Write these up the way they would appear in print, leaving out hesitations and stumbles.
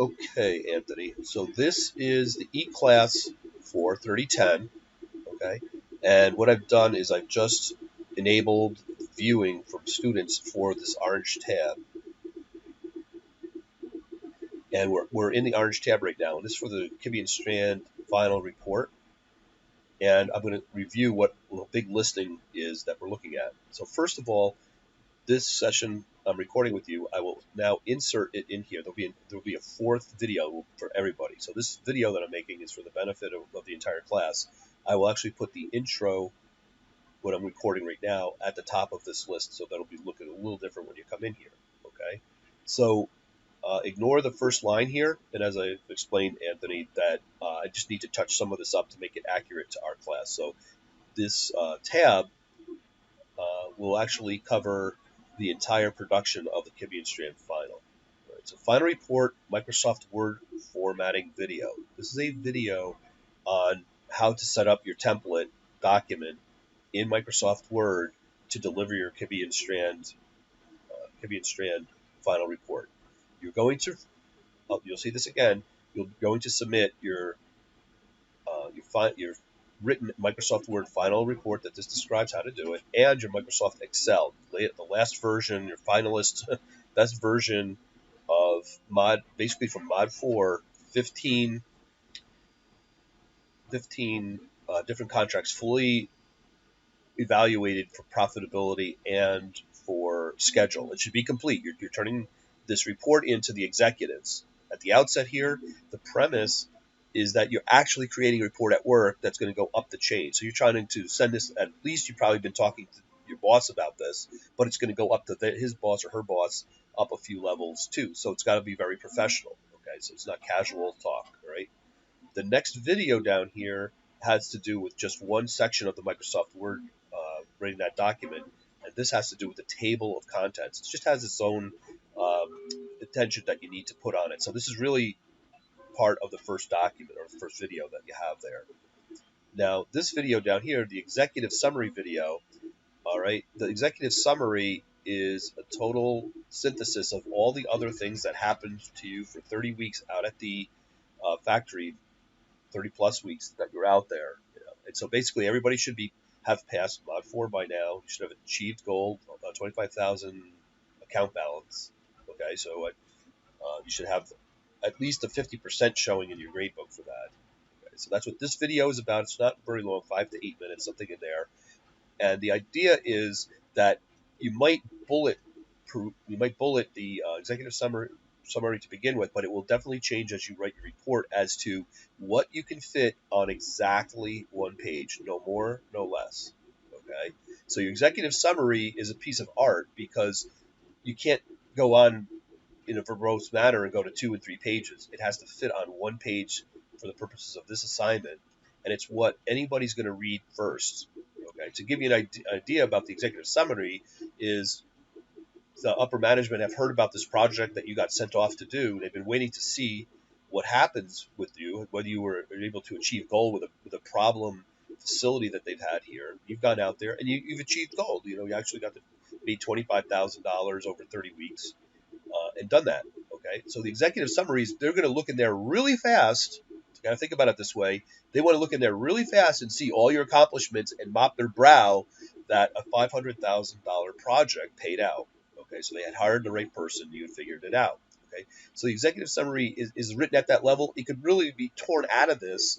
Okay, Anthony. So this is the E-Class for 3010. Okay, and what I've done is I've just enabled viewing from students for this orange tab, and we're in the orange tab right now. And this is for the Kibbe and Strand final report, and I'm going to review what the big listing is that we're looking at. So first of all, this session I'm recording with you, I will now insert it in here. There'll be a fourth video for everybody. So this video that I'm making is for the benefit of the entire class. I will actually put the intro, what I'm recording right now, at the top of this list, so that'll be looking a little different when you come in here. Okay, so ignore the first line here, and as I explained, Anthony, that I just need to touch some of this up to make it accurate to our class. So this tab will actually cover the entire production of the Kibbe and Strand final. All right, so final report, Microsoft Word formatting video. This is a video on how to set up your template document in Microsoft Word to deliver your Kibbe and Strand final report. You're going to, you'll see this again. You're going to submit your written Microsoft Word final report that this describes how to do it, and your Microsoft Excel, the last version, your finalist best version of basically from Mod 4, 15 different contracts fully evaluated for profitability and for schedule. It should be complete. You're turning this report into the executives. At the outset here, the premise is that you're actually creating a report at work that's going to go up the chain. So you're trying to send this, at least you've probably been talking to your boss about this, but it's going to go up to his boss or her boss up a few levels too. So it's got to be very professional. Okay, so it's not casual talk, right? The next video down here has to do with just one section of the Microsoft Word writing that document, and this has to do with the table of contents. It just has its own attention that you need to put on it. So this is really part of the first document or the first video that you have there. Now, this video down here, the executive summary video, all right, the executive summary is a total synthesis of all the other things that happened to you for 30 weeks out at the factory, 30 plus weeks that you're out there. And so basically everybody should have passed Mod 4 by now. You should have achieved goal, 25,000 account balance. Okay, so you should have at least a 50% showing in your grade book for that. Okay, so that's what this video is about. It's not very long, 5 to 8 minutes, something in there. And the idea is that you might bullet the executive summary to begin with, but it will definitely change as you write your report as to what you can fit on exactly one page, no more, no less. Okay, so your executive summary is a piece of art because you can't go on in a verbose manner and go to 2 and 3 pages. It has to fit on one page for the purposes of this assignment, and it's what anybody's going to read first. Okay, to give you an idea about the executive summary is the upper management have heard about this project that you got sent off to do. They've been waiting to see what happens with you, whether you were able to achieve goal with a problem facility that they've had here. You've gone out there and you've achieved goal. You actually got to meet $25,000 over 30 weeks and done that. Okay, so the executive summaries, they're going to look in there really fast. You got to think about it this way. They want to look in there really fast and see all your accomplishments and mop their brow that a $500,000 project paid out. Okay, so they had hired the right person. You had figured it out. Okay, so the executive summary is written at that level. It could really be torn out of this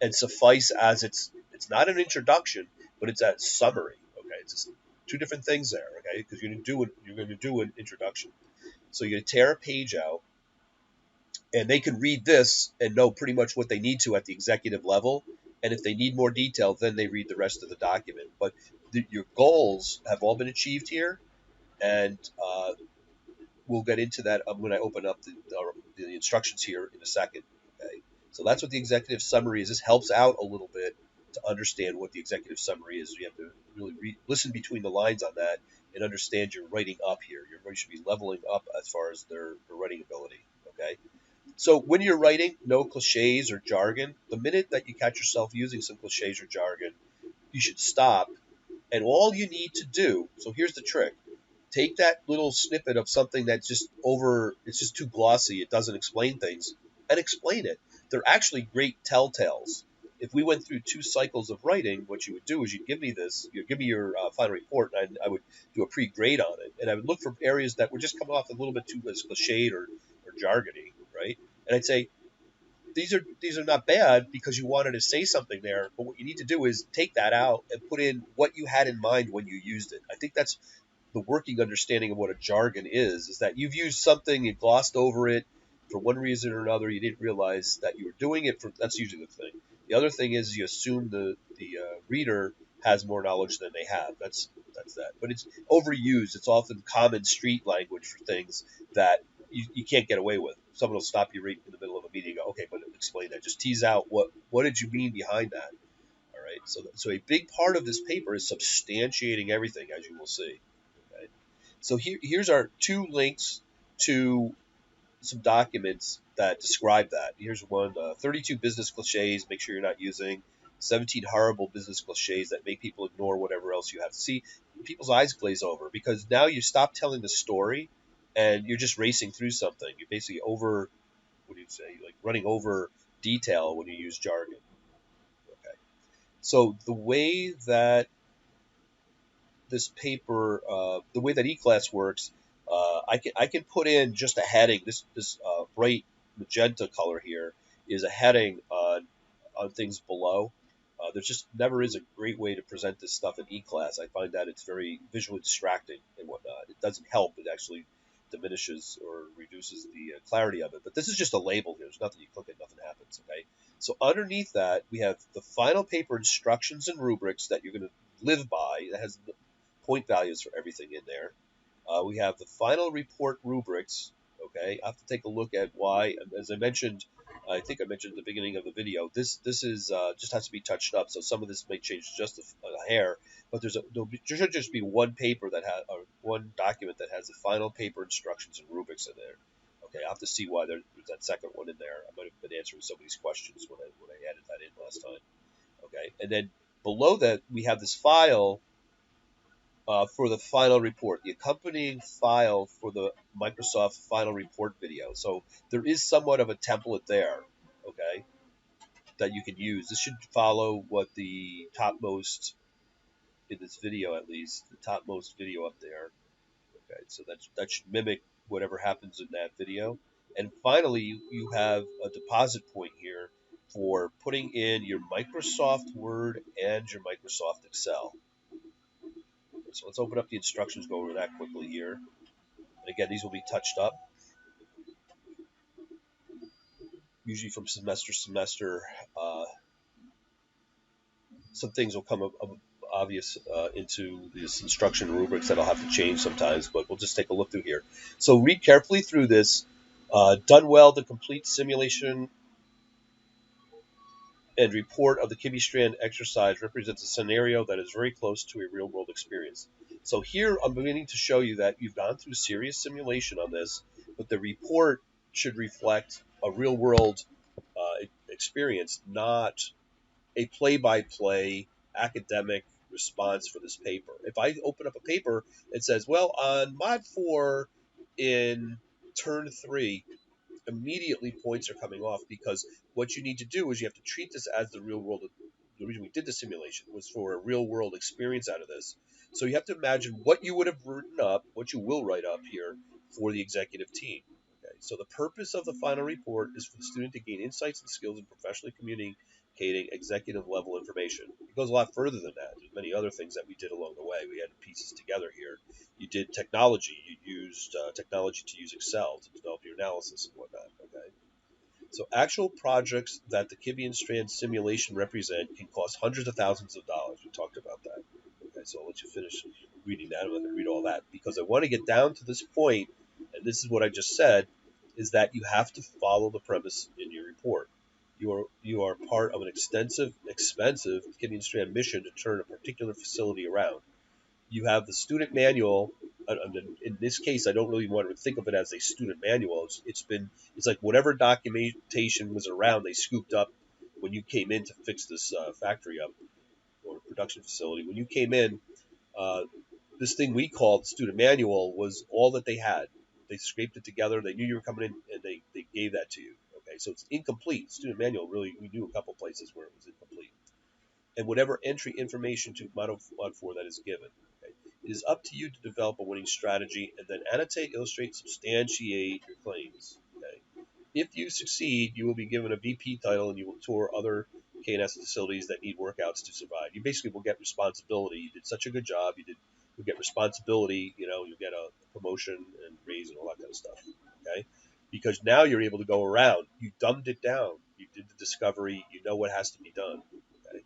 and suffice as it's not an introduction, but it's a summary. Okay, it's just two different things there. Okay, because you're going to do an introduction. So you're going to tear a page out, and they can read this and know pretty much what they need to at the executive level. And if they need more detail, then they read the rest of the document. But your goals have all been achieved here, and we'll get into that when I open up the instructions here in a second. Okay, so that's what the executive summary is. This helps out a little bit to understand what the executive summary is. You have to really listen between the lines on that and understand your writing up here. Your writing should be leveling up as far as their writing ability. Okay, so when you're writing, no cliches or jargon. The minute that you catch yourself using some cliches or jargon, you should stop. And all you need to do, so here's the trick, Take that little snippet of something that's just over, it's just too glossy, it doesn't explain things, and explain it. They're actually great telltales. If we went through 2 cycles of writing, what you would do is you'd give me this, you'd give me your final report, and I would do a pre-grade on it, and I would look for areas that were just coming off a little bit too as cliched or jargony, right? And I'd say, these are not bad because you wanted to say something there, but what you need to do is take that out and put in what you had in mind when you used it. I think that's the working understanding of what a jargon is that you've used something, you glossed over it for one reason or another, you didn't realize that you were doing it for. That's usually the thing. The other thing is you assume the reader has more knowledge than they have. That's that. But it's overused. It's often common street language for things that you can't get away with. Someone will stop you right in the middle of a meeting and go, okay, but explain that. Just tease out what did you mean behind that. All right. So a big part of this paper is substantiating everything, as you will see. Okay? So here's our 2 links to some documents that describe that. Here's one: 32 business cliches. Make sure you're not using 17 horrible business cliches that make people ignore whatever else you have to see. People's eyes glaze over because now you stop telling the story and you're just racing through something. You're basically over, what do you say, like running over detail when you use jargon. Okay. So the way that this paper, the way that eClass works, I can put in just a heading. This bright magenta color here is a heading on things below. There just never is a great way to present this stuff in eClass. I find that it's very visually distracting and whatnot. It doesn't help. It actually diminishes or reduces the clarity of it. But this is just a label here. There's nothing you click it, nothing happens. Okay. So underneath that, we have the final paper instructions and rubrics that you're going to live by. That has point values for everything in there. We have the final report rubrics. Okay, I have to take a look at why. As I mentioned, I think I mentioned at the beginning of the video. This is just has to be touched up. So some of this may change just a hair, but there should just be one paper that has or one document that has the final paper instructions and rubrics in there. Okay, I have to see why there's that second one in there. I might have been answering somebody's questions when I added that in last time. Okay, and then below that we have this file for the final report, the accompanying file for the Microsoft final report video. So there is somewhat of a template there, okay, that you can use. This should follow what the topmost in this video, at least the topmost video up there. Okay, so that should mimic whatever happens in that video. And finally, you have a deposit point here for putting in your Microsoft Word and your Microsoft Excel. So let's open up the instructions, go over that quickly here. And again, these will be touched up, usually from semester to semester. Uh, some things will come obvious into this instruction rubrics that I'll have to change sometimes, but we'll just take a look through here. So read carefully through this. Done well, the complete simulation and report of the Kibbe Strand exercise represents a scenario that is very close to a real-world experience. So here I'm beginning to show you that you've gone through serious simulation on this, but the report should reflect a real-world experience, not a play-by-play academic response for this paper. If I open up a paper that says, well, on Mod 4 in Turn 3, immediately points are coming off because what you need to do is you have to treat this as the real world. The reason we did the simulation was for a real world experience out of this. So you have to imagine what you would have written up, what you will write up here for the executive team. Okay. So the purpose of the final report is for the student to gain insights and skills in professionally communicating executive level information. It goes a lot further than that. There's many other things that we did along the way. We had pieces together here. You did technology. You used technology to use Excel to develop your analysis and whatnot. Okay. So actual projects that the Kibbe and Strand simulation represent can cost hundreds of thousands of dollars. We talked about that. Okay, so I'll let you finish reading that. I'm not going to read all that because I want to get down to this point, and this is what I just said, is that you have to follow the premise in your report. You are part of an extensive, expensive Kibbe and Strand mission to turn a particular facility around. You have the student manual. In this case, I don't really want to think of it as a student manual. It's like whatever documentation was around, they scooped up when you came in to fix this factory up or production facility. When you came in, uh, this thing we called student manual was all that they had. They scraped it together. They knew you were coming in, and they gave that to you. Okay, so it's incomplete. Student manual really, we knew a couple places where it was incomplete. And whatever entry information to Model 4 that is given. Okay, it is up to you to develop a winning strategy and then annotate, illustrate, substantiate your claims. Okay, if you succeed, you will be given a VP title and you will tour other KNS facilities that need workouts to survive. You basically will get responsibility. You did such a good job. You get responsibility. You get a promotion and raise and all that kind of stuff. Okay, because now you're able to go around. You dumbed it down. You did the discovery. You know what has to be done. Okay,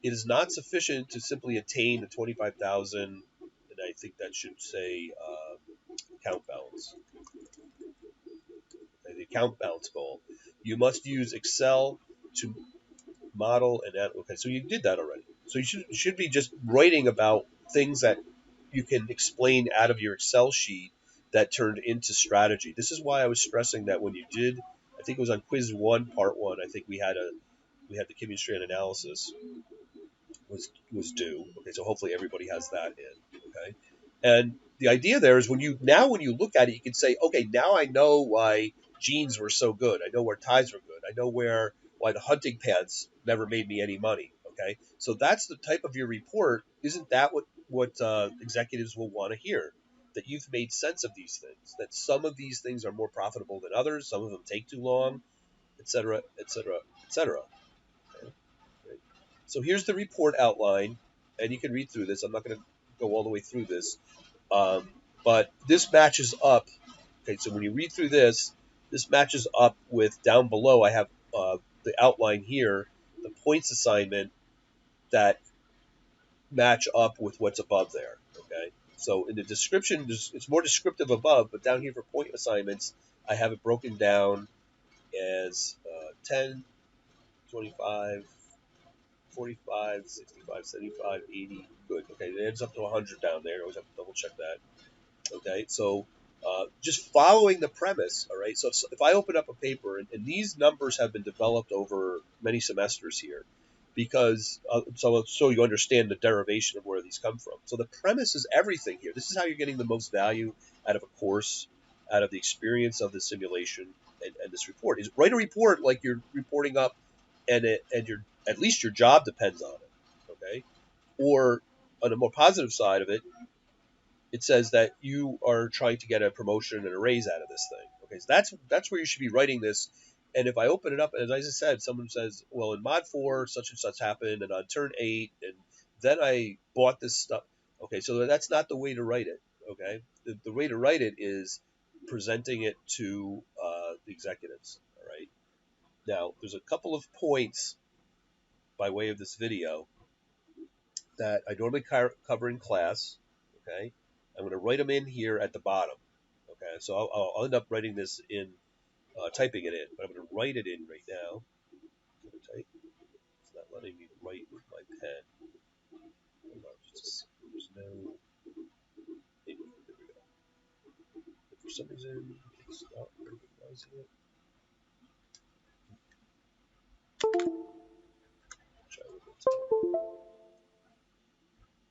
it is not sufficient to simply attain the 25,000, and I think that should say account balance. Okay, the account balance goal. You must use Excel to model and add. Okay, so you did that already. So you should be just writing about things that you can explain out of your Excel sheet that turned into strategy. This is why I was stressing that when you did, I think it was on quiz 1, part 1. I think we had the chemistry and analysis was due. Okay, so hopefully everybody has that in. Okay, and the idea there is when you look at it, you can say, okay, now I know why jeans were so good. I know where ties were good. I know why the hunting pants never made me any money. Okay, so that's the type of your report. Isn't that what executives will want to hear? That you've made sense of these things. That some of these things are more profitable than others. Some of them take too long, etc., etc., etc. Right? So here's the report outline, and you can read through this. I'm not going to go all the way through this, um, but this matches up. Okay, so when you read through this matches up with down below. I have the outline here, the points assignment that match up with what's above there. Okay, so in the description, it's more descriptive above, but down here for point assignments, I have it broken down as 10, 25, 45, 65, 75, 80. Good. Okay, it adds up to 100 down there. I always have to double check that. Okay, so just following the premise. All right, so if I open up a paper, and these numbers have been developed over many semesters here, because so you understand the derivation of where these come from. So the premise is everything here. This is how you're getting the most value out of a course, out of the experience of the simulation, and this report is write a report like you're reporting up, and your at least your job depends on it. Okay, or on the more positive side of it, it says that you are trying to get a promotion and a raise out of this thing. Okay, so that's where you should be writing this. And if I open it up, as I just said, someone says, well, in Mod 4, such and such happened, and on turn 8, and then I bought this stuff. Okay, so that's not the way to write it. Okay, the way to write it is presenting it to the executives. All right. Now, there's a couple of points by way of this video that I normally cover in class. Okay, I'm going to write them in here at the bottom. Okay, so I'll end up writing this in, typing it in, but I'm going to write it in right now. Type. It's not letting me write with my pen. Hold on, there's no. There we go. If for some reason it's not recognizing it. Try a little bit.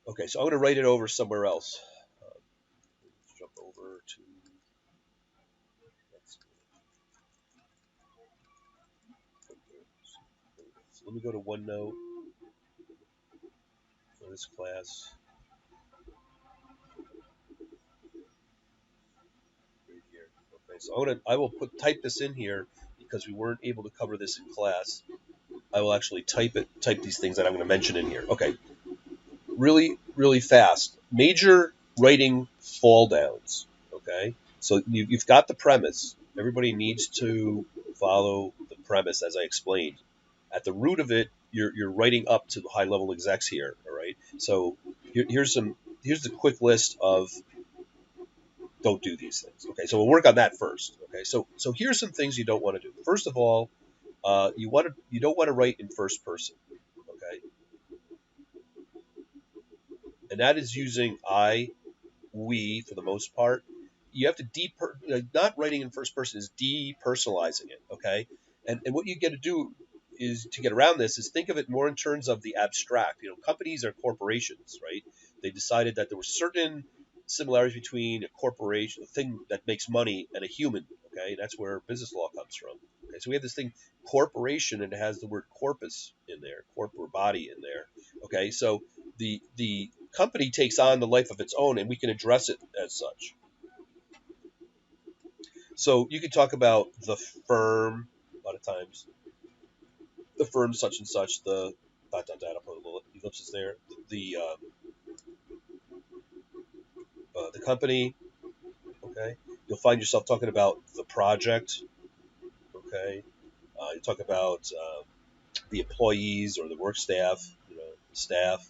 Okay, so I'm going to write it over somewhere else. Let's jump over to. So let me go to OneNote for this class. Right here. Okay, so I will type this in here because we weren't able to cover this in class. I will actually type these things that I'm going to mention in here. Okay, really, really fast. Major writing fall downs. Okay, so you've got the premise. Everybody needs to follow the premise as I explained. At the root of it, you're writing up to the high level execs here. All right. So here's the quick list of don't do these things. Okay, so we'll work on that first. Okay, so here's some things you don't want to do. First of all, you don't want to write in first person. Okay, and that is using I, we for the most part. You have to not writing in first person is depersonalizing it. Okay, and what you get to do is to get around this is think of it more in terms of the abstract. Companies are corporations, right? They decided that there were certain similarities between a corporation, a thing that makes money, and a human. Okay, and that's where business law comes from. Okay, so we have this thing corporation, and it has the word corpus in there, corporate body in there. Okay, so the company takes on the life of its own, and we can address it as such. So you can talk about the firm a lot of times, the firm such and such, the dot dot dot. I'll put a little ellipsis there. The company. Okay, you'll find yourself talking about the project. Okay, you talk about the employees or the work staff. The staff,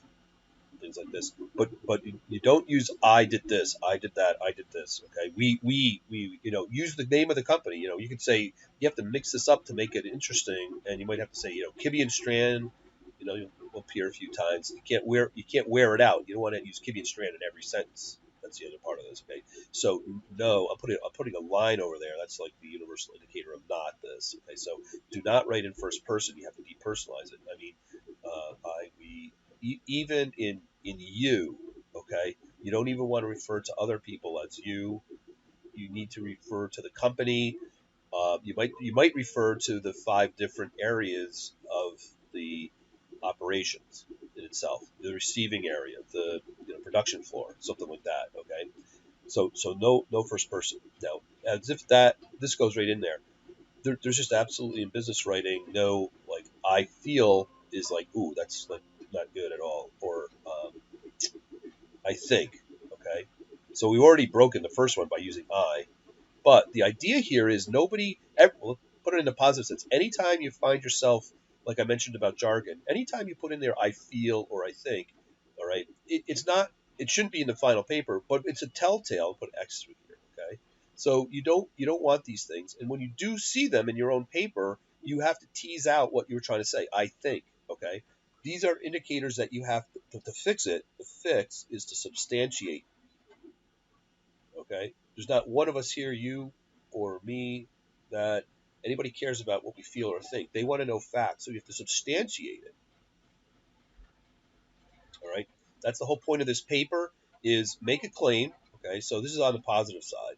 things like this. But you don't use I did this, I did that, I did this. Okay, we use the name of the company. You can say you have to mix this up to make it interesting, and you might have to say Kibbe and Strand. You'll appear a few times. You can't wear it out. You don't want to use Kibbe and Strand in every sentence. That's the other part of this. Okay, so no, I'm putting a line over there. That's like the universal indicator of not this. Okay, so do not write in first person. You have to depersonalize it. I mean, I, we, even in you. Okay, you don't even want to refer to other people as you. You need to refer to the company. You might refer to the 5 different areas of the operations in itself, the receiving area, the production floor, something like that. Okay, so no first person. Now, as if that this goes right in there. There's just absolutely in business writing no like I feel is like ooh that's like not good at all, or I think. Okay, so we've already broken the first one by using I. But the idea here is we'll put it in the positive sense. Anytime you find yourself, like I mentioned about jargon, anytime you put in there, I feel or I think, all right, it shouldn't be in the final paper, but it's a telltale. Put X through here, okay? So you don't want these things. And when you do see them in your own paper, you have to tease out what you were trying to say. I think, okay? These are indicators that you have to fix it. The fix is to substantiate. Okay, there's not one of us here, you or me, that anybody cares about what we feel or think. They want to know facts, so you have to substantiate it. All right, that's the whole point of this paper is make a claim. Okay, so this is on the positive side.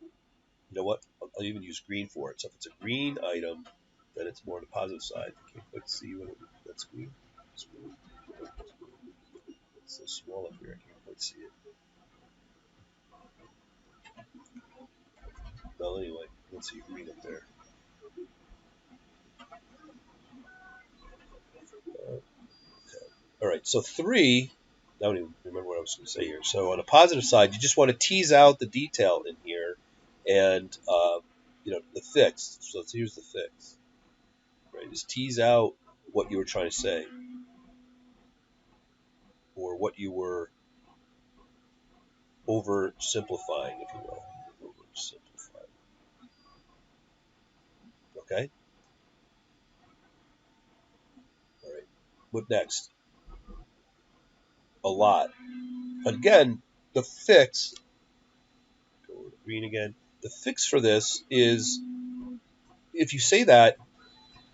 You know what? I'll even use green for it. So if it's a green item, then it's more on the positive side. I can't quite see what that's green. It's green. It's so small up here, I can't quite see it. Well, anyway, let's see green up there. Okay. All right, so 3, I don't even remember what I was going to say here. So on the positive side, you just want to tease out the detail in here, and the fix. So here's the fix. Right, just tease out what you were trying to say, or what you were oversimplifying, if you will. Oversimplifying. Okay. All right. What next? A lot. Again, the fix. Go over to green again. The fix for this is if you say that,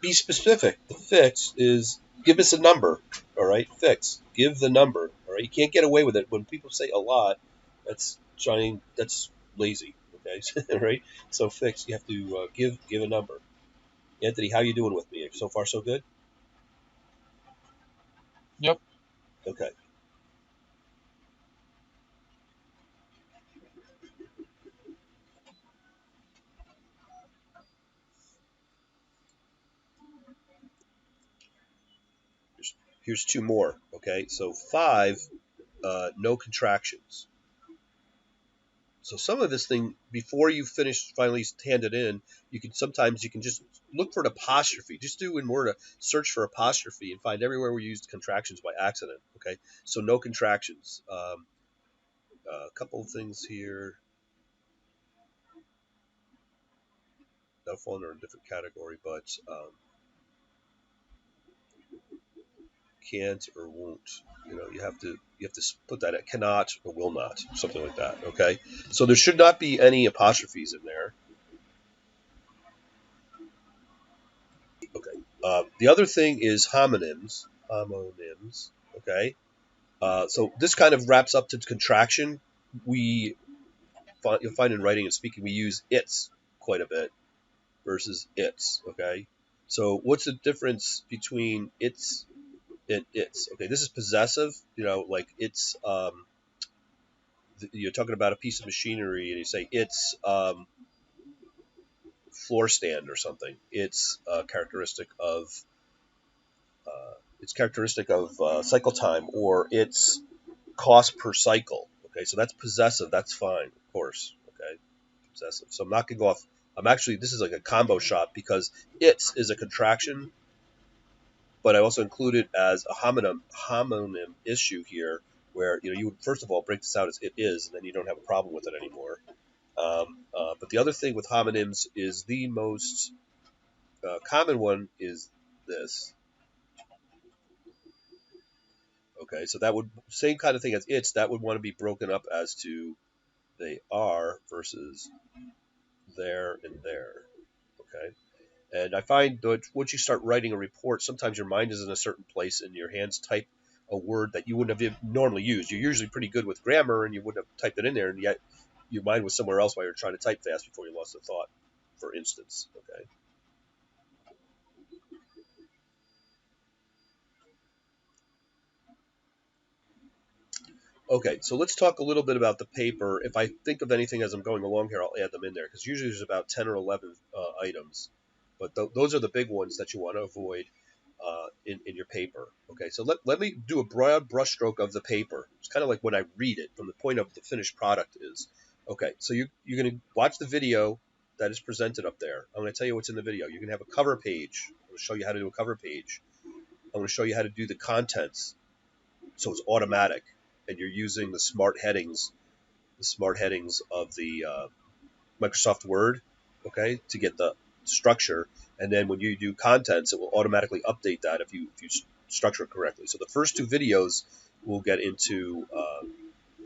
be specific. The fix is give us a number. All right, fix. Give the number. All right, you can't get away with it. When people say a lot, that's trying. That's lazy. Okay, right. So fix. You have to give a number. Anthony, how you doing with me? So far, so good. Yep. Okay. Here's 2 more. Okay. So 5. No contractions. So some of this thing, before you finish finally hand it in, you can just look for an apostrophe. Just do in Word a search for apostrophe and find everywhere we used contractions by accident. Okay, so no contractions. A couple of things here. That'll fall under a different category, but can't or won't. You have to put that at cannot or will not, something like that. Okay, so there should not be any apostrophes in there. Okay. The other thing is homonyms. Homonyms. Okay. So this kind of wraps up to contraction. We You'll find in writing and speaking we use its quite a bit versus its. Okay, so what's the difference between its and its? Okay, this is possessive. Like it's you're talking about a piece of machinery and you say it's floor stand or something. It's characteristic of cycle time, or its cost per cycle. Okay, so that's possessive. That's fine, of course. Okay, possessive. So I'm not going to go off. I'm actually, this is like a combo shot because its is a contraction, but I also include it as a homonym issue here, where you would first of all break this out as it is, and then you don't have a problem with it anymore. But the other thing with homonyms is the most common one is this. Okay, so that would same kind of thing as its. That would want to be broken up as to they are versus there and there. Okay, and I find that once you start writing a report, sometimes your mind is in a certain place and your hands type a word that you wouldn't have normally used. You're usually pretty good with grammar and you wouldn't have typed it in there, and yet your mind was somewhere else while you're trying to type fast before you lost a thought, for instance. Okay. Okay, so let's talk a little bit about the paper. If I think of anything as I'm going along here, I'll add them in there because usually there's about 10 or 11 items. But those are the big ones that you want to avoid in your paper. Okay, so let me do a broad brushstroke of the paper. It's kind of like when I read it from the point of the finished product is. Okay, so you're going to watch the video that is presented up there. I'm going to tell you what's in the video. You're going to have a cover page. I'm going to show you how to do a cover page. I'm going to show you how to do the contents so it's automatic and you're using the smart headings of the Microsoft Word, okay, to get the structure. And then when you do contents, it will automatically update that if you structure it correctly. So the first two videos will get into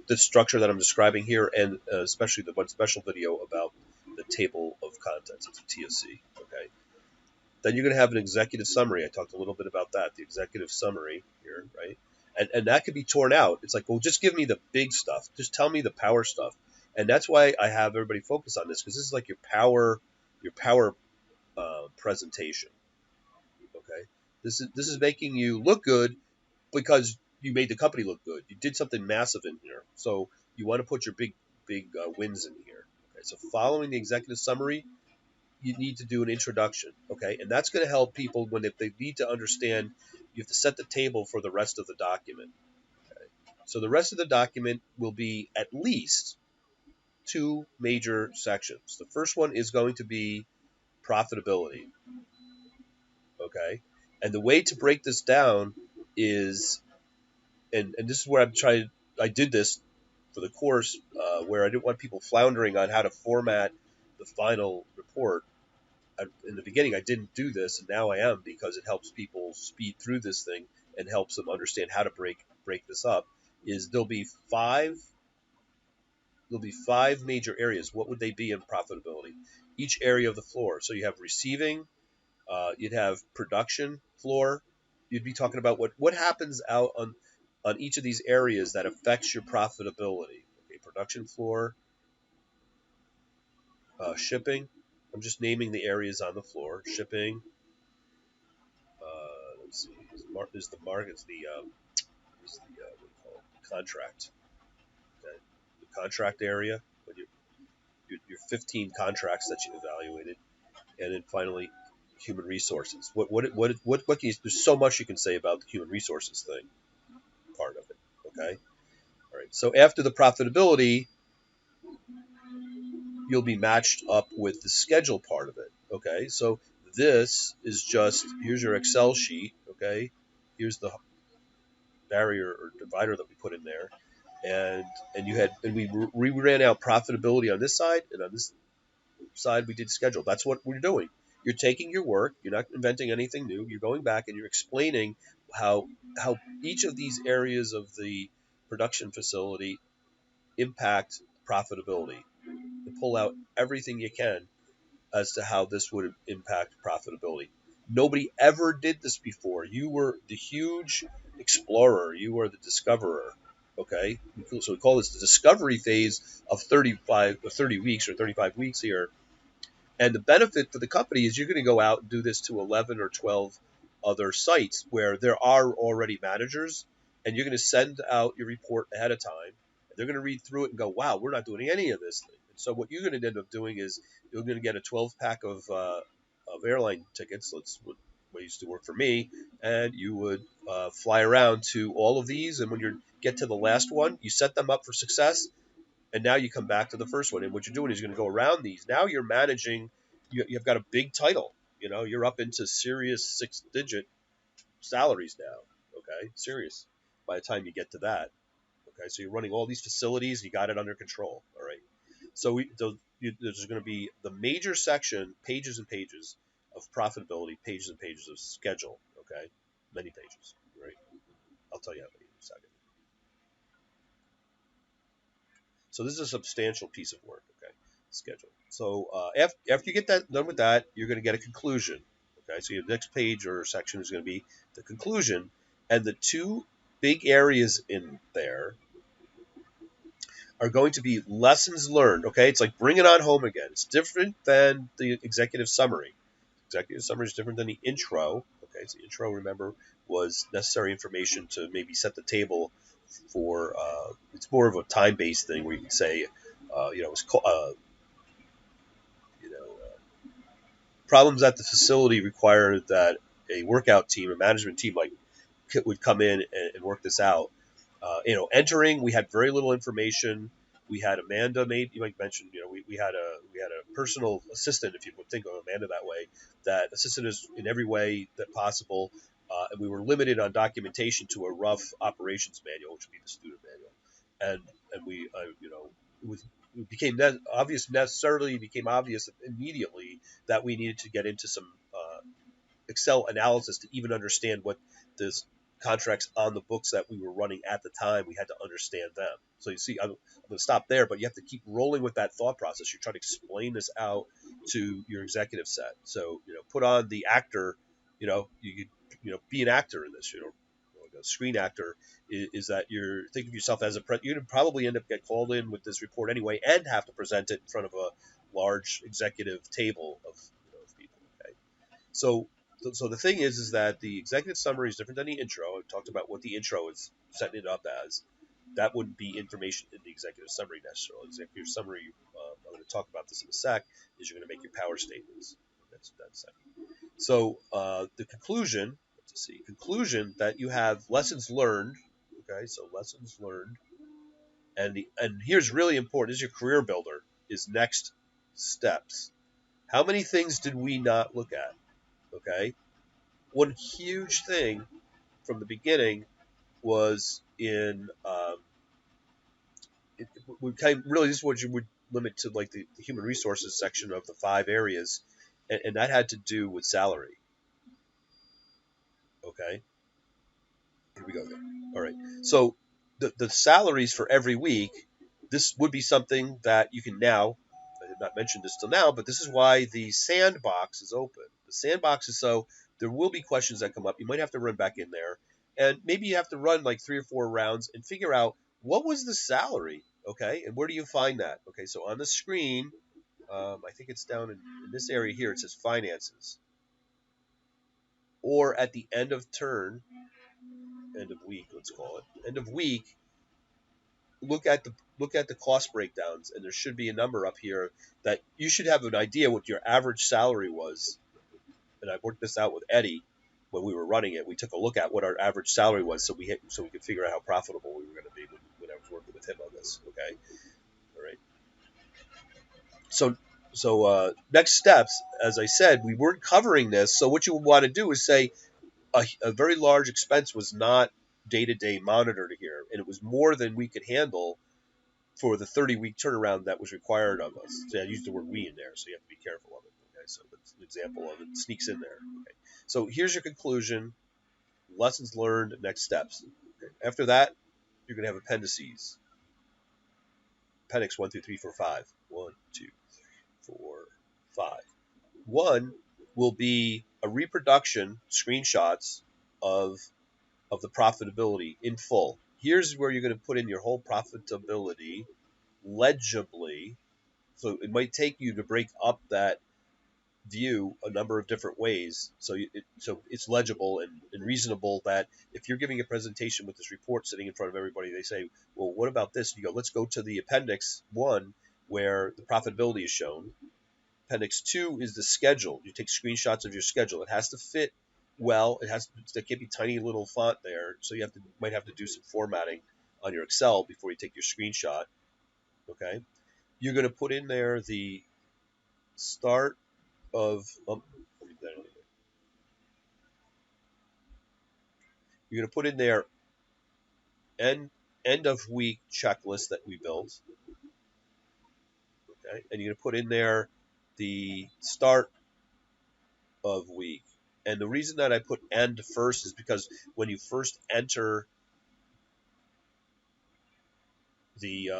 the structure that I'm describing here, and especially the one special video about the table of contents. It's a TSC, okay. Then you're going to have an executive summary. I talked a little bit about that, the executive summary here, right? And that could be torn out. It's like, well, just give me the big stuff. Just tell me the power stuff. And that's why I have everybody focus on this, because this is like your power presentation. Okay, this is making you look good because you made the company look good. You did something massive in here, so you want to put your big wins in here. Okay, so following the executive summary, you need to do an introduction, okay? And that's going to help people when they need to understand. You have to set the table for the rest of the document. Okay? So the rest of the document will be at least two major sections. The first one is going to be profitability, okay? And the way to break this down is, and this is where I'm trying. I did this for the course where I didn't want people floundering on how to format the final report. In the beginning I didn't do this, and now I am, because it helps people speed through this thing and helps them understand how to break this up. Is there'll be five major areas. What would they be in profitability? Each area of the floor. So you have receiving, you'd have production floor. You'd be talking about what happens out on each of these areas that affects your profitability. Okay, production floor, shipping. I'm just naming the areas on the floor. Shipping, let's see, is the market is the what do you call it? Contract. Okay. The contract area, when your 15 contracts that you evaluated, and then finally human resources. What can you, there's so much you can say about the human resources thing part of it. Okay. All right. So after the profitability, you'll be matched up with the schedule part of it. Okay. So this is just, here's your Excel sheet. Okay. Here's the barrier or divider that we put in there, and we ran out profitability on this side, and on this side we did schedule. That's what we're doing. You're taking your work, you're not inventing anything new, you're going back and you're explaining how each of these areas of the production facility impact profitability, and pull out everything you can as to how this would impact profitability. Nobody ever did this before. You were the huge explorer. You are the discoverer. Okay, so we call this the discovery phase of 30 weeks or 35 weeks here. And the benefit for the company is you're going to go out and do this to 11 or 12 other sites where there are already managers, and you're going to send out your report ahead of time. And they're going to read through it and go, wow, we're not doing any of this thing. And so what you're going to end up doing is you're going to get a 12 pack of airline tickets. That's what used to work for me. And you would fly around to all of these. And when you get to the last one, you set them up for success, and now you come back to the first one. And what you're doing is you're going to go around these. Now you're managing. You've got a big title. You're up into serious 6-digit salaries now. Okay, serious. By the time you get to that, okay, so you're running all these facilities. You got it under control. All right. So there's going to be the major section, pages and pages of profitability, pages and pages of schedule. Okay, many pages. Right. I'll tell you how many in a second. So this is a substantial piece of work, okay? Schedule. So after you get that done with that, you're going to get a conclusion, okay? So your next page or section is going to be the conclusion, and the two big areas in there are going to be lessons learned, okay? It's like bring it on home again. It's different than the executive summary. Executive summary is different than the intro, okay? So the intro, remember, was necessary information to maybe set the table for it's more of a time-based thing where you can say, it's you know, problems at the facility require that a workout team, a management team, like would come in and work this out. Entering, we had very little information. We had Amanda made. You might mention, we had a personal assistant, if you would think of Amanda that way, that assisted us in every way that possible, and we were limited on documentation to a rough operations manual, which would be the student manual, and we, it was. It became obvious necessarily became obvious immediately that we needed to get into some Excel analysis to even understand what this contracts on the books that we were running at the time. We had to understand them. So you see, I'm going to stop there, but you have to keep rolling with that thought process. You're trying to explain this out to your executive set. So put on the actor. You could be an actor in this. Like a screen actor is that you're thinking of yourself as you're going to probably end up get called in with this report anyway and have to present it in front of a large executive table of people. Okay, so so the thing is that the executive summary is different than the intro. I talked about what the intro is setting it up as. That wouldn't be information in the executive summary necessarily. Executive summary, I'm going to talk about this in a sec, is you're going to make your power statements. That's second. So the conclusion, let's see, conclusion that you have lessons learned. Okay, so lessons learned, and here's really important. This is your career builder. Is next steps. How many things did we not look at? Okay, one huge thing from the beginning was in we kind of, really this is what you would limit to like the human resources section of the 5 areas, and that had to do with salary. Okay, here we go again. All right, so the salaries for every week, this would be something that you can now. I did not mention this till now, but this is why the sandbox is open. The sandbox is so there will be questions that come up. You might have to run back in there, and maybe you have to run like 3 or 4 rounds and figure out what was the salary. Okay, and where do you find that? Okay, so on the screen, I think it's down in this area here. It says finances, or at the end of turn, end of week, let's call it end of week. Look at the cost breakdowns, and there should be a number up here that you should have an idea what your average salary was. And I worked this out with Eddie when we were running it. We took a look at what our average salary was, so we could figure out how profitable we were going to be when I was working with him on this. Okay, all right. So next steps, as I said, we weren't covering this. So what you want to do is say a very large expense was not day-to-day monitored here, and it was more than we could handle for the 30-week turnaround that was required of us. So I used the word we in there, so you have to be careful of it. Okay, so that's an example of it sneaks in there. Okay, so here's your conclusion, lessons learned, next steps. Okay. After that, you're going to have appendices. Appendix 1, 2, 3, 4, 5. 1, 2, 3, 4, 5. One will be a reproduction, screenshots of of the profitability in full. Here's where you're going to put in your whole profitability legibly. So it might take you to break up that view a number of different ways. So it's legible and reasonable that if you're giving a presentation with this report sitting in front of everybody, they say, well, what about this? And you go, let's go to the appendix 1 where the profitability is shown. Appendix 2 is the schedule. You take screenshots of your schedule. It has to fit well. There can't be tiny little font there. So might have to do some formatting on your Excel before you take your screenshot. Okay. You're going to put in there the start of, you're going to put in there end end of week checklist that we built. Okay. And you're going to put in there the start of week. And the reason that I put end first is because when you first enter the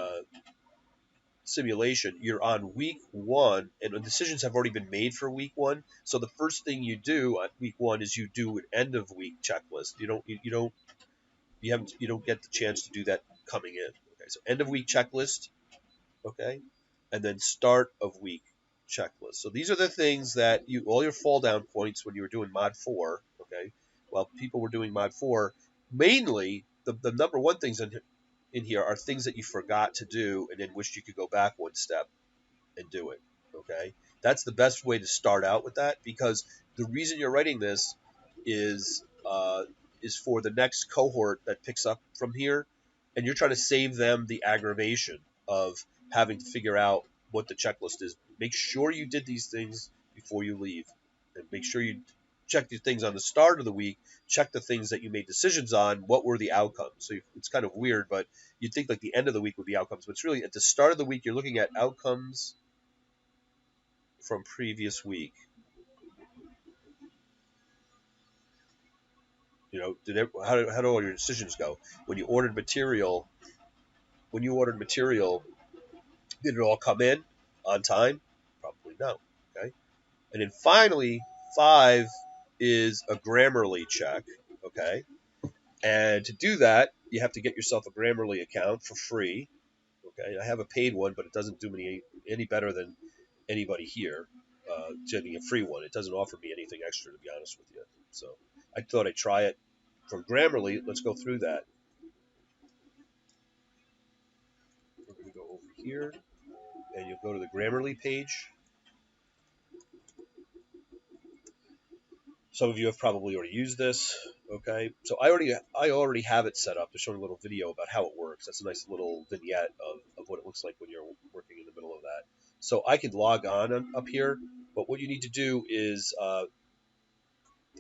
simulation, you're on week 1, and the decisions have already been made for week 1. So the first thing you do on week 1 is you do an end of week checklist. You don't get the chance to do that coming in. Okay, so end of week checklist. Okay, and then start of week checklist. So these are the things that all your fall down points when you were doing mod 4. Okay, while people were doing mod 4, mainly the number one things in here are things that you forgot to do and then wished you could go back one step and do it. Okay, that's the best way to start out with that, because the reason you're writing this is is for the next cohort that picks up from here, and you're trying to save them the aggravation of having to figure out what the checklist is. Make sure you did these things before you leave, and make sure you check the things on the start of the week. Check the things that you made decisions on. What were the outcomes? So it's kind of weird, but you'd think like the end of the week would be outcomes, but it's really at the start of the week. You're looking at outcomes from previous week. How do all your decisions go? When you ordered material, did it all come in on time? Probably no. Okay. And then finally, 5 is a Grammarly check. Okay. And to do that, you have to get yourself a Grammarly account for free. Okay. I have a paid one, but it doesn't do me any better than anybody here getting a free one. It doesn't offer me anything extra, to be honest with you. So I thought I'd try it from Grammarly. Let's go through that. We're going to go over here, and you'll go to the Grammarly page. Some of you have probably already used this. Okay, so I already have it set up. They're showing a little video about how it works. That's a nice little vignette of what it looks like when you're working in the middle of that. So I could log on up here, but what you need to do is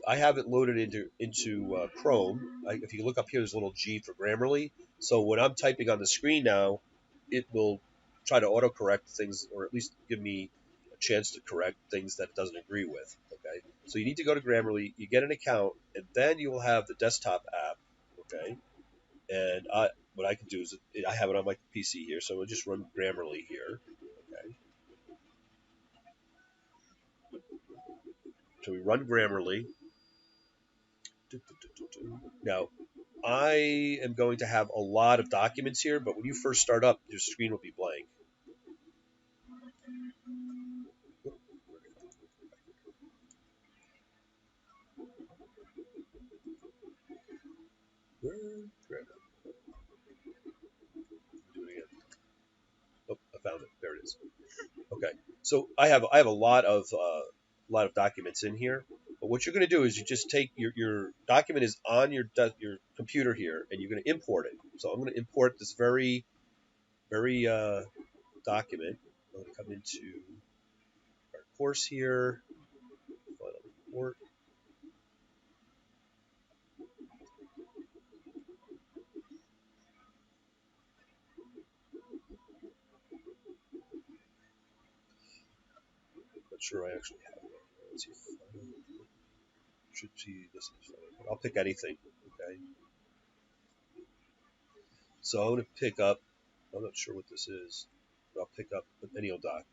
I have it loaded into Chrome. If you look up here, there's a little G for Grammarly. So when I'm typing on the screen now, it will try to autocorrect things, or at least give me a chance to correct things that it doesn't agree with. Okay, so you need to go to Grammarly, you get an account, and then you will have the desktop app. Okay, and what I can do is I have it on my PC here, so I'll just run Grammarly here. Okay, so we run Grammarly. Now, I am going to have a lot of documents here, but when you first start up, your screen will be blank. Do it again. Oh, I found it. There it is. Okay, so I have a lot of documents in here. But what you're going to do is you just take your document is on your computer here, and you're going to import it. So I'm going to import this very document. I'm going to come into our course here. Final report. Not sure I actually have it. Let's see. Should see this. I'll pick anything. Okay. So I'm going to pick up. I'm not sure what this is, but I'll pick up any old doc.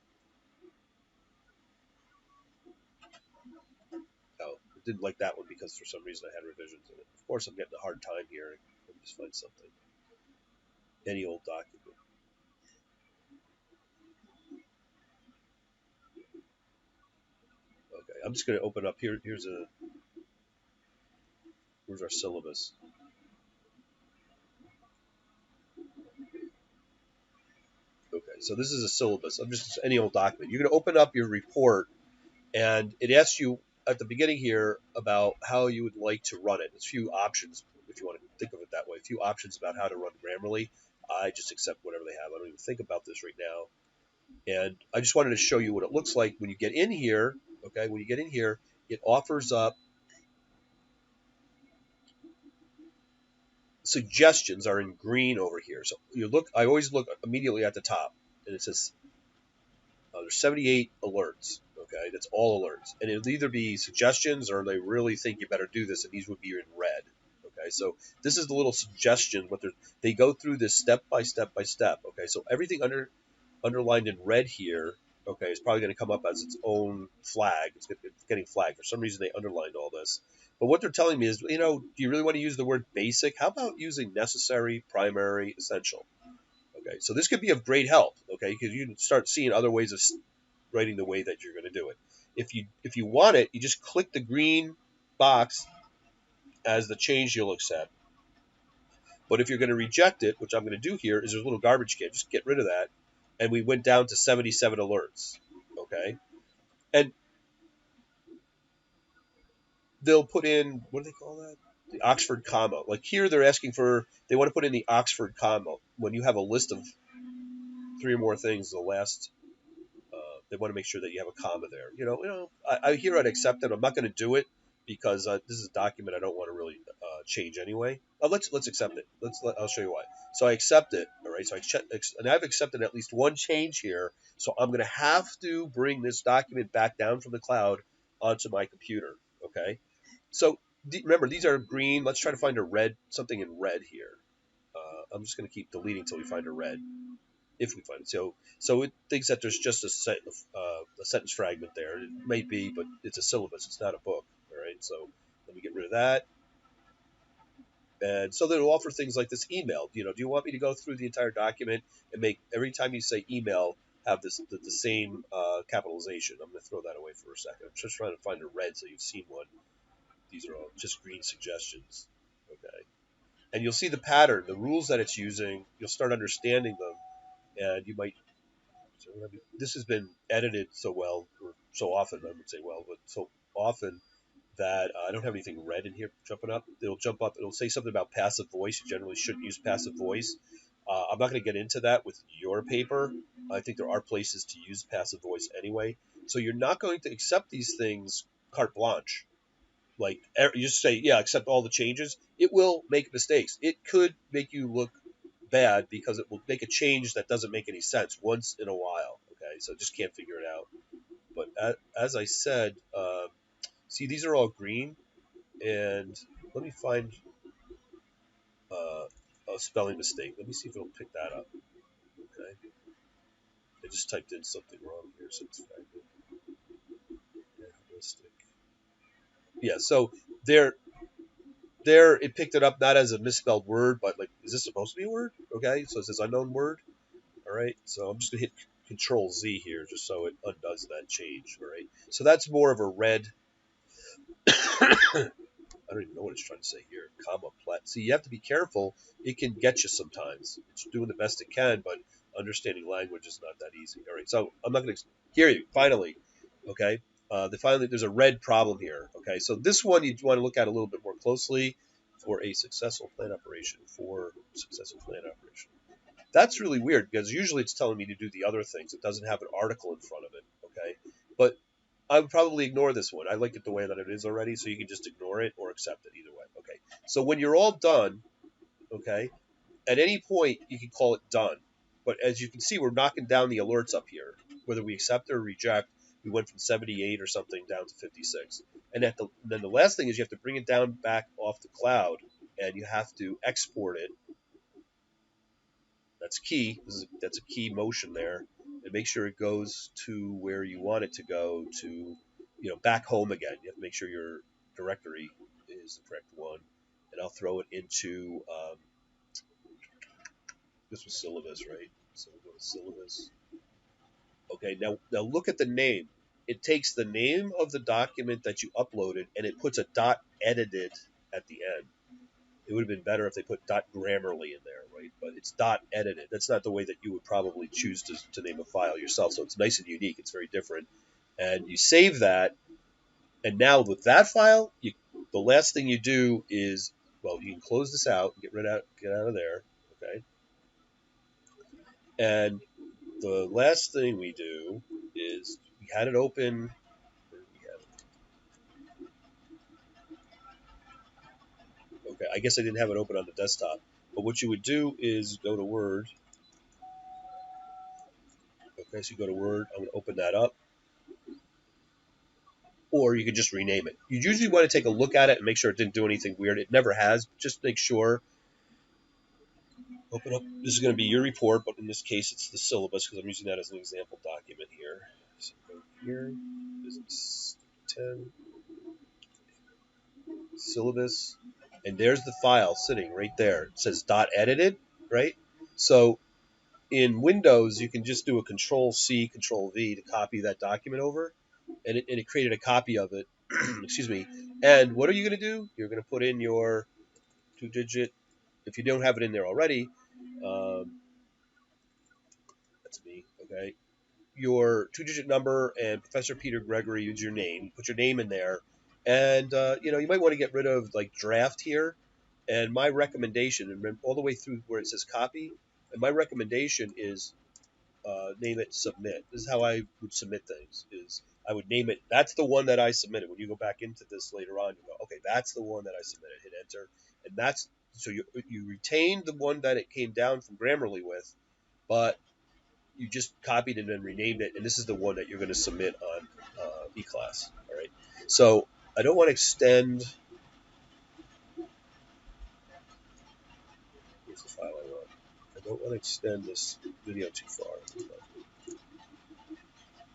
Oh, didn't like that one because for some reason I had revisions in it. Of course, I'm getting a hard time here. Let me just find something. Any old document. Okay, I'm just going to open up here. Here's our syllabus. Okay, so this is a syllabus. I'm just any old document. You're going to open up your report, and it asks you at the beginning here about how you would like to run it. There's a few options if you want to think of it that way. A few options about how to run Grammarly. I just accept whatever they have. I don't even think about this right now. And I just wanted to show you what it looks like when you get in here. Okay, when you get in here, it offers up suggestions are in green over here. So you look. I always look immediately at the top, and it says there's 78 alerts. Okay, that's all alerts, and it'll either be suggestions or they really think you better do this, and these would be in red. Okay, so this is the little suggestion. They go through this step by step by step. Okay, so everything underlined in red here, okay, is probably going to come up as its own flag. It's getting flagged. For some reason, they underlined all this. But what they're telling me is, do you really want to use the word basic? How about using necessary, primary, essential? Okay, so this could be of great help, okay, because you can start seeing other ways of writing the way that you're going to do it. If you want it, you just click the green box as the change you'll accept. But if you're going to reject it, which I'm going to do here, is there's a little garbage can. Just get rid of that. And we went down to 77 alerts. Okay. And they'll put in, what do they call that? The Oxford comma. Like here, they want to put in the Oxford comma. When you have a list of three or more things, they want to make sure that you have a comma there. I hear I'd accept it. I'm not going to do it because this is a document I don't want to really change anyway. Let's accept it. I'll show you why. So I accept it. All right. So and I've accepted at least one change here. So I'm going to have to bring this document back down from the cloud onto my computer. Okay. So remember, these are green. Let's try to find something in red here. I'm just going to keep deleting until we find a red. If we find it. So it thinks that there's just a sentence fragment there. It may be, but it's a syllabus. It's not a book. All right. So let me get rid of that. And so they'll offer things like this email. Do you want me to go through the entire document and make every time you say email have the same capitalization? I'm going to throw that away for a second. I'm just trying to find a red so you've seen one. These are all just green suggestions. Okay. And you'll see the pattern, the rules that it's using. You'll start understanding them, and you might. So this has been edited so well, or so often, I would say but so often that I don't have anything red in here jumping up. It'll jump up. It'll say something about passive voice. You generally shouldn't use passive voice. I'm not going to get into that with your paper. I think there are places to use passive voice anyway. So you're not going to accept these things carte blanche. Like you just say, yeah, accept all the changes. It will make mistakes. It could make you look bad because it will make a change that doesn't make any sense once in a while. Okay, so just can't figure it out. But as I said, see, these are all green, and let me find a spelling mistake. Let me see if it'll pick that up. Okay, I just typed in something wrong here, so it's yeah. So there it picked it up not as a misspelled word, but like, is this supposed to be a word? Okay, so it says unknown word. All right, so I'm just gonna hit Control Z here just so it undoes that change. All right, so that's more of a red. I don't even know what it's trying to say here. Comma plat. See, you have to be careful. It can get you sometimes. It's doing the best it can, but understanding language is not that easy. All right, so I'm not going to hear you. Finally, okay. There's a red problem here. Okay, so this one you want to look at a little bit more closely for a successful plan operation. That's really weird because usually it's telling me to do the other things. It doesn't have an article in front of it. Okay, but I would probably ignore this one. I like it the way that it is already, so you can just ignore it or accept it either way. Okay. So when you're all done, okay, at any point you can call it done. But as you can see, we're knocking down the alerts up here. Whether we accept or reject, we went from 78 or something down to 56. And then the last thing is you have to bring it down back off the cloud, and you have to export it. That's key. That's a key motion there, and make sure it goes to where you want it to go to, back home again. You have to make sure you're directory is the correct one, and I'll throw it into this was syllabus, right? So we'll go to syllabus. Okay, now look at the name. It takes the name of the document that you uploaded and it puts a dot edited at the end. It would have been better if they put dot Grammarly in there, right? But it's dot edited. That's not the way that you would probably choose to name a file yourself. So it's nice and unique. It's very different. And you save that. And now with that file, the last thing you do is, well, you can close this out, get out of there, okay? And the last thing we do is we had it open. Where did we have it? Okay, I guess I didn't have it open on the desktop. But what you would do is go to Word. Okay, so you go to Word. I'm going to open that up. Or you can just rename it. You usually want to take a look at it and make sure it didn't do anything weird. It never has. Just make sure. Open up. This is going to be your report, but in this case, it's the syllabus because I'm using that as an example document here. So go here, business 10, syllabus, and there's the file sitting right there. It says dot edited, right? So in Windows, you can just do a Control C, Control V to copy that document over, and it created a copy of it. Excuse me. And what are you going to do? You're going to put in your 2-digit. If you don't have it in there already, that's me. Okay, your 2-digit number and Professor Peter Gregory use your name. Put your name in there, and you might want to get rid of like draft here. And my recommendation, and all the way through where it says copy, and my recommendation is name it submit. This is how I would submit things. Is I would name it. That's the one that I submitted. When you go back into this later on, you go, okay, that's the one that I submitted. Hit enter, and that's so you retained the one that it came down from Grammarly with, but you just copied and then renamed it, and this is the one that you're going to submit on eClass. All right. So I don't want to extend. Here's the file I want. I don't want to extend this video too far.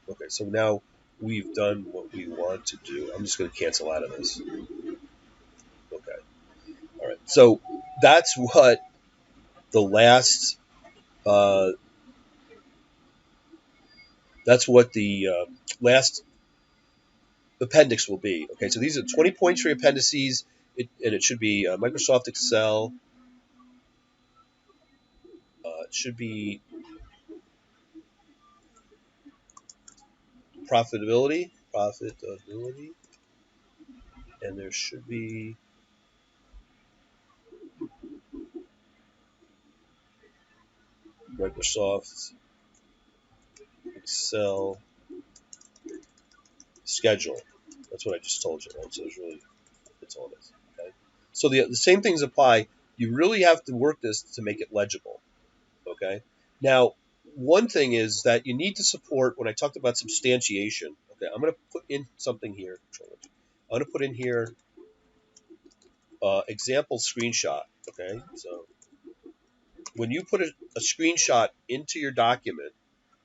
Okay, so now we've done what we want to do. I'm just going to cancel out of this. Okay. All right. So that's what the last. Uh, that's what the last appendix will be. Okay. So these are 20 points for appendices, and it should be Microsoft Excel. It should be profitability, and there should be Microsoft Excel schedule. That's what I just told you, right? So it's all this. Okay. So the same things apply. You really have to work this to make it legible. Okay. Now, one thing is that you need to support when I talked about substantiation. Okay, I'm going to put in something here. I'm going to put in here example screenshot. Okay, so when you put a screenshot into your document,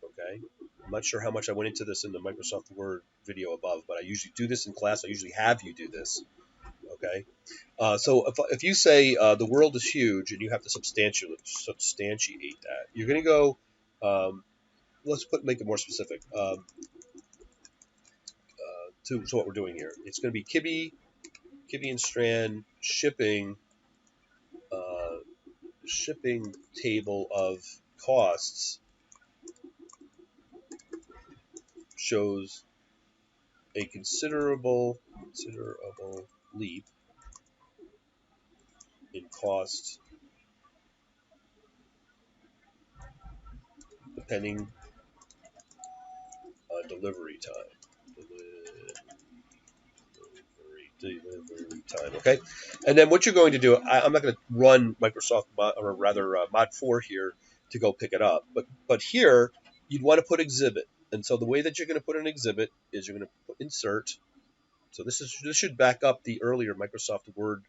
okay, I'm not sure how much I went into this in the Microsoft Word video above, but I usually do this in class. I usually have you do this. Okay, so if you say the world is huge and you have to substantiate that, you're going to go. Let's make it more specific to what we're doing here. It's going to be Kibbe and Strand shipping table of costs shows a considerable leap in cost depending on delivery time. Delivery time. Okay, and then what you're going to do, I'm not going to run Microsoft or rather Mod 4 here to go pick it up, but here you'd want to put exhibit, and so the way that you're going to put an exhibit is you're going to put insert. So this should back up the earlier Microsoft Word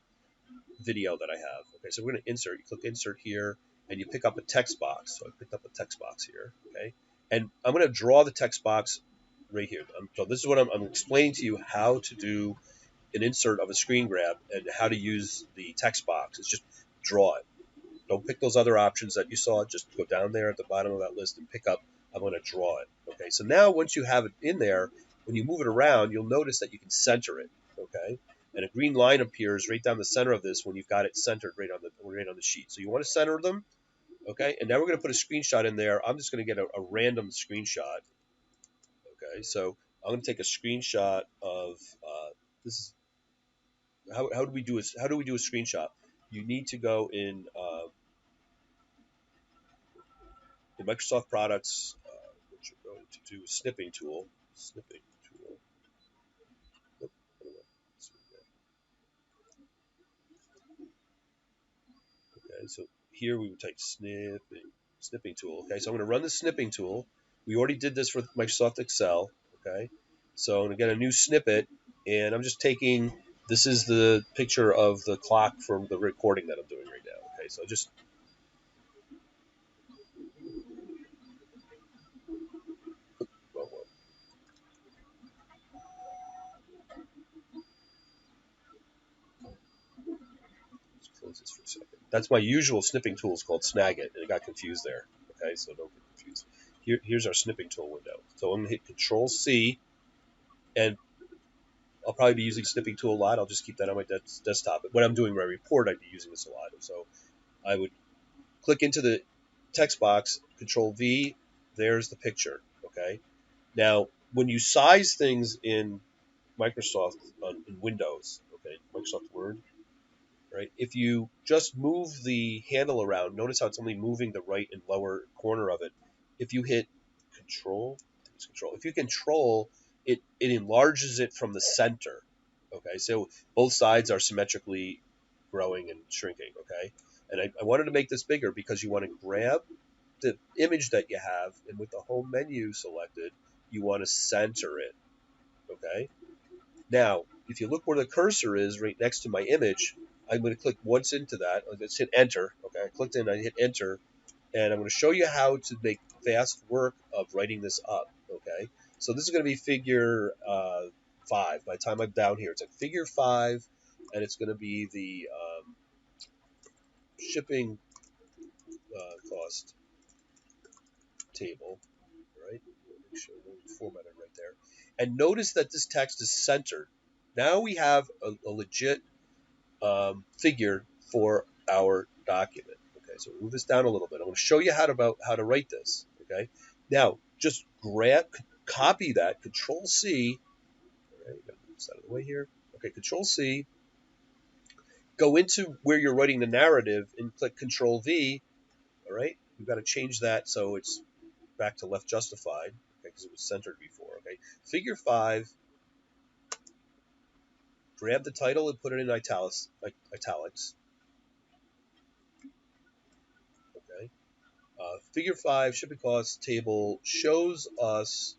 video that I have. Okay, so we're going to insert. You click insert here, and you pick up a text box. So I picked up a text box here. Okay, and I'm going to draw the text box right here. So this is what I'm explaining to you how to do an insert of a screen grab and how to use the text box is just draw it. Don't pick those other options that you saw. Just go down there at the bottom of that list and pick up, I'm going to draw it. Okay, so now once you have it in there, when you move it around, you'll notice that you can center it. Okay, and a green line appears right down the center of this when you've got it centered right on the sheet. So you want to center them. Okay, and now we're going to put a screenshot in there. I'm just going to get a random screenshot. Okay, so I'm going to take a screenshot of this is how do we do a screenshot? You need to go in Microsoft products. What you're going to do is snipping tool. Snipping tool. Oop, okay, so here we would type snipping tool. Okay, so I'm going to run the snipping tool. We already did this for Microsoft Excel. Okay, so I'm going to get a new snippet, and I'm just taking. This is the picture of the clock from the recording that I'm doing right now. Okay, so just well, let's close this for a second. That's my usual snipping tool. It's called Snagit, and it got confused there. Okay, so don't get confused. Here's our snipping tool window. So I'm going to hit Control C, and I'll probably be using snipping tool a lot. I'll just keep that on my desktop. But when I'm doing my report, I'd be using this a lot. So I would click into the text box, Control V. There's the picture. Okay. Now, when you size things in Microsoft in Windows, okay, Microsoft Word, right? If you just move the handle around, notice how it's only moving the right and lower corner of it. If you hit Control, if you control it, it enlarges it from the center. Okay, so both sides are symmetrically growing and shrinking. Okay, and I wanted to make this bigger because you want to grab the image that you have, and with the home menu selected, you want to center it. Okay, now, if you look where the cursor is right next to my image, I'm going to click once into that. Let's hit enter. Okay, I clicked in, I hit enter, and I'm going to show you how to make fast work of writing this up. Okay, so this is going to be figure 5. By the time I'm down here, it's like figure 5, and it's going to be the shipping cost table. Right? Make sure we format it right there. And notice that this text is centered. Now we have a legit figure for our document. Okay, so move this down a little bit. I'm going to show you how to write this. Okay, now just copy that, Control C. All right, got to move this out of the way here. Okay, Control C. Go into where you're writing the narrative and click Control V. All right, we've got to change that so it's back to left justified. Okay, because it was centered before. Okay, Figure 5. Grab the title and put it in italics. Okay. Figure 5 shipping costs table shows us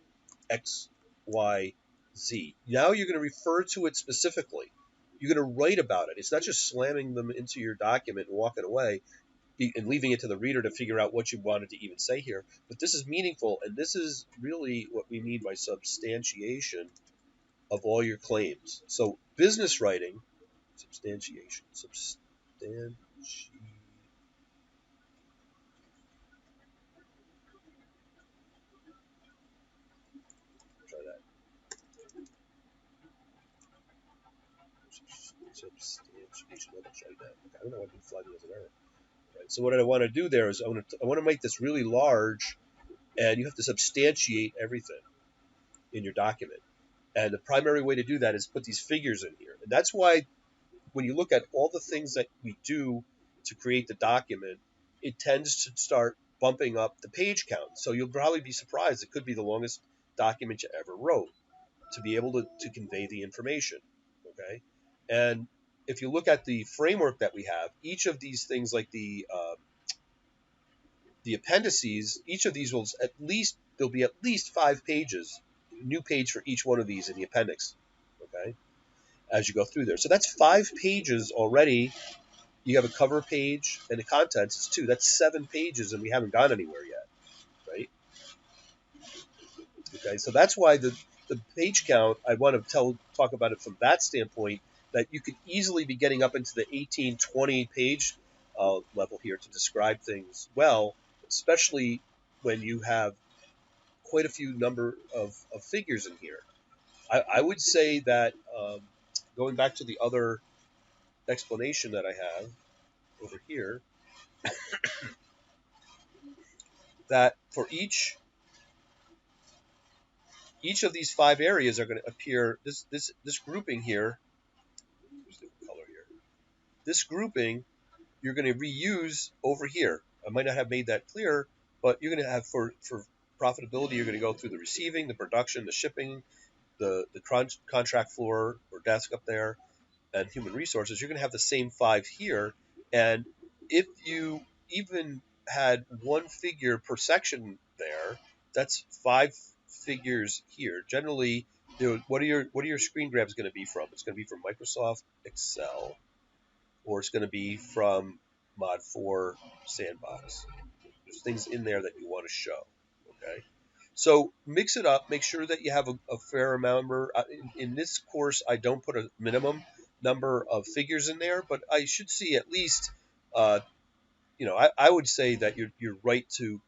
X, Y, Z. Now you're going to refer to it specifically. You're going to write about it. It's not just slamming them into your document and walking away and leaving it to the reader to figure out what you wanted to even say here. But this is meaningful, and this is really what we mean by substantiation of all your claims. So business writing, substantiation, try that. Substantiation. Let's try that. Okay, I don't know why I'm flagging as an error. Right. So what I want to do there is I want to make this really large, and you have to substantiate everything in your document. And the primary way to do that is put these figures in here. And that's why when you look at all the things that we do to create the document, it tends to start bumping up the page count. So you'll probably be surprised. It could be the longest document you ever wrote to be able to convey the information. Okay. And if you look at the framework that we have, each of these things like the appendices, each of these will there'll be at least 5 pages, new page for each one of these in the appendix. Okay. As you go through there. So that's 5 pages already. You have a cover page and the contents is 2. That's 7 pages and we haven't gone anywhere yet. Right? Okay. So that's why the page count, I want to talk about it from that standpoint, that you could easily be getting up into the 18, 20 page level here to describe things well, especially when you have quite a few number of figures in here. I would say that going back to the other explanation that I have over here, that for each of these five areas are going to appear this grouping here. Where's the color here? This grouping you're going to reuse over here. I might not have made that clear, but you're going to have for profitability, you're going to go through the receiving, the production, the shipping, the contract floor or desk up there, and human resources. You're going to have the same five here. And if you even had one figure per section there, that's five figures here. Generally, what are your screen grabs going to be from? It's going to be from Microsoft Excel, or it's going to be from Mod 4 Sandbox. There's things in there that you want to show. Okay. So mix it up. Make sure that you have a fair amount. In this course, I don't put a minimum number of figures in there, but I should see at least, uh, I would say that you're right to,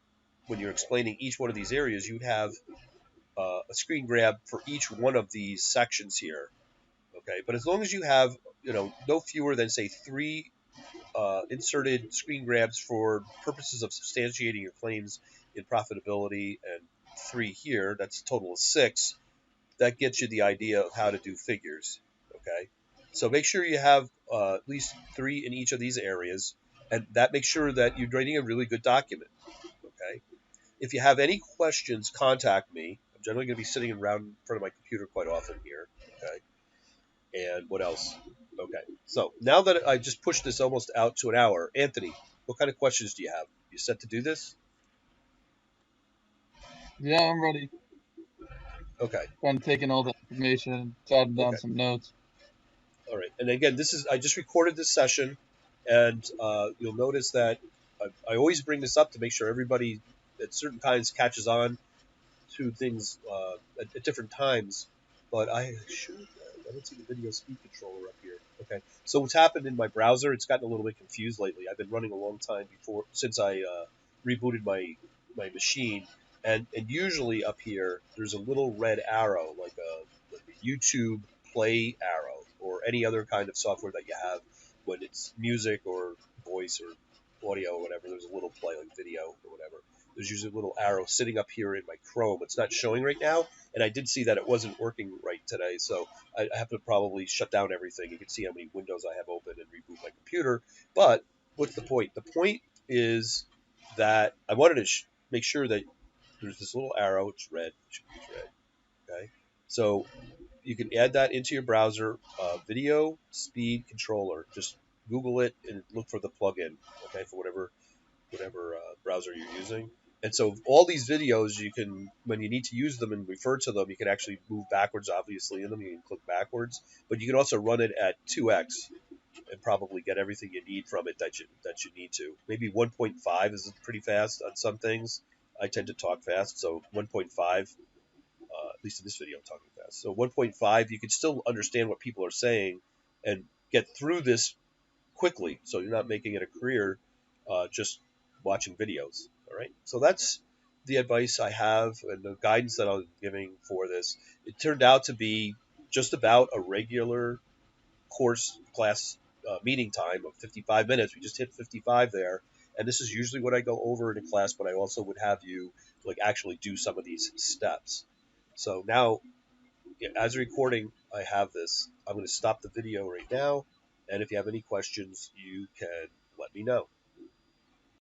when you're explaining each one of these areas, you'd have a screen grab for each one of these sections here. Okay. But as long as you have, no fewer than, say, three inserted screen grabs for purposes of substantiating your claims in profitability, and three here, that's a total of six. That gets you the idea of how to do figures. Okay, so make sure you have at least three in each of these areas, and that makes sure that you're writing a really good document. Okay, if you have any questions, contact me. I'm generally going to be sitting around in front of my computer quite often here. Okay, and what else? Okay. So now that I just pushed this almost out to an hour, Anthony, what kind of questions do you have? You set to do this? Yeah, I'm ready. Okay. Kind of taking all the information, jotting down Okay. some notes. All right. And again, I just recorded this session, and you'll notice that I always bring this up to make sure everybody at certain times catches on to things at different times. But I don't see the video speed controller up here. Okay. So what's happened in my browser? It's gotten a little bit confused lately. I've been running a long time since I rebooted my machine, and usually up here there's a little red arrow, like a YouTube play arrow, or any other kind of software that you have when it's music or voice or audio or whatever. There's a little play, like video or whatever. There's usually a little arrow sitting up here in my Chrome. It's not showing right now, and I did see that it wasn't working right today, so I have to probably shut down everything. You can see how many windows I have open and reboot my computer. But what's the point? The point is that I wanted to make sure that there's this little arrow. It's red. It's red. Okay, so you can add that into your browser. Video speed controller. Just Google it and look for the plugin. Okay, for whatever browser you're using. And so all these videos, you can, when you need to use them and refer to them, you can actually move backwards, obviously, in them. You can click backwards, but you can also run it at 2x and probably get everything you need from it that you need to. Maybe 1.5 is pretty fast on some things. I tend to talk fast, so 1.5, at least in this video, I'm talking fast. So 1.5, you can still understand what people are saying and get through this quickly, so you're not making it a career just watching videos. All right, so that's the advice I have and the guidance that I'm giving for this. It turned out to be just about a regular course class meeting time of 55 minutes. We just hit 55 there, and this is usually what I go over in a class, but I also would have you like actually do some of these steps. So now, as a recording, I have this. I'm going to stop the video right now, and if you have any questions, you can let me know.